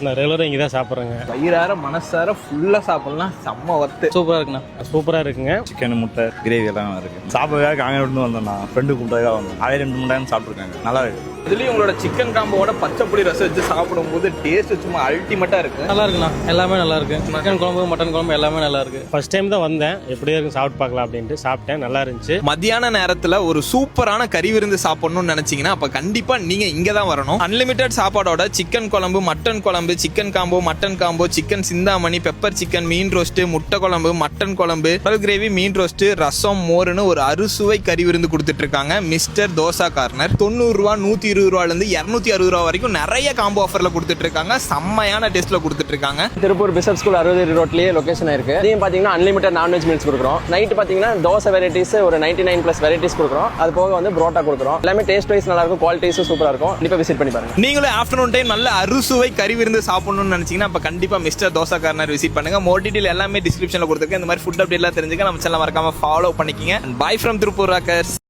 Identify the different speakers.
Speaker 1: Famous. நான் ரெகுலராக இங்கே தான் சாப்பிட்றேங்க.
Speaker 2: வயிறார மனசார ஃபுல்லாக சாப்பிட்லாம். செம்ம ஒர்த்து.
Speaker 3: சூப்பராக இருக்குண்ணா.
Speaker 1: சூப்பராக இருக்குங்க.
Speaker 4: சிக்கன், முட்டை, கிரேவி எல்லாம் இருக்குது. சாப்பிட்றதுக்காக காங்கேயத்துலேருந்து வந்தோம்ண்ணா. ஃப்ரெண்டு கூப்பிட்டதுக்காக வந்தோம். அதே 2-3 டைம் சாப்பிட்ருக்காங்க. நல்லா இருக்குது.
Speaker 2: இதுலேயும் உங்களோட சிக்கன் காம்போட பச்சை புளி ரசம் வச்சு சாப்பிடும்போது டேஸ்ட் சும்மா அல்டிமேட்டாக இருக்குது.
Speaker 3: நல்லா இருக்குண்ணா. எல்லாமே நல்லா இருக்கு. சிக்கன் குழம்பு, மட்டன் குழம்பு எல்லாமே நல்லா இருக்கு.
Speaker 1: ஃபர்ஸ்ட் டைம் தான் வந்தேன், எப்படியா இருக்கும் சாப்பிட்டு பார்க்கலாம் அப்படின்ட்டு சாப்பிட்டேன். நல்லா இருந்துச்சு.
Speaker 2: மத்தியான நேரத்தில் ஒரு சூப்பரான கறி விருந்து சாப்பிடணும்னு நினைச்சீங்கன்னா அப்போ கண்டிப்பாக நீங்கள் இங்கே தான் வரணும். அன்லிமிட்டெட் சாப்பாடோட சிக்கன் குழம்பு, மட்டன் குழம்பு, chicken combo, mutton combo, chicken Chintamani, pepper chicken, மீன் ரோஸ்ட்டு, முட்டை குழம்பு, மட்டன் குழம்பு, பல் கிரேவி, மீன் ரோஸ்ட்டு, ரசம், மோருன்னு ஒரு அறுசுவை கறி விருந்து கொடுத்துட்டு இருக்காங்க மிஸ்டர் தோசா கார்னர். 90 ரூபா, 120 ரூபாயிலிருந்து 260 ரூபா வரைக்கும் நிறைய காம்போ ஆஃபர்ல கொடுத்துட்டு இருக்காங்க. செம்மையான டேஸ்ட்ல கொடுத்துட்டு இருக்காங்க.
Speaker 5: திருப்பூர் பிஷப் ஸ்கூல் 60 ரோட்லயே லொகேஷன் இருக்கு. இதையும் பாத்தீங்கன்னா அன்லிமிட்டட் நான்வெஜ் மீல்ஸ் கொடுக்குறோம். நைட் பாத்தீங்கன்னா தோசை வெரைட்டிஸ் ஒரு 99+ வெரைட்டிஸ் கொடுக்குறோம். அது போக வந்து புரோட்டா கொடுக்குறோம். எல்லாமே டேஸ்ட் வைஸ் நல்லா இருக்கும், குவாலிட்டிஸும் சூப்பரா இருக்கும். கண்டிப்பா விசிட் பண்ணி பாருங்க.
Speaker 2: நீங்களும் ஆஃப்டர்நூன் டைம் நல்ல அறுசுவை கறி விருந்து சாப்பிடணும்னு நினைச்சீங்கன்னா அப்ப கண்டிப்பா மிஸ்டர் தோசா கார்னர் விசிட் பண்ணுங்க. மோர் டீடைல் எல்லாமே டிஸ்கிரிப்ஷன்ல கொடுத்துருக்கேன். இந்த மாதிரி ஃபுட் அப்டேட் எல்லாம் தெரிஞ்சுக்க நம்ம சேனலை மறக்காம ஃபாலோ பண்ணிக்கங்க. By from Tiruppur Rockers.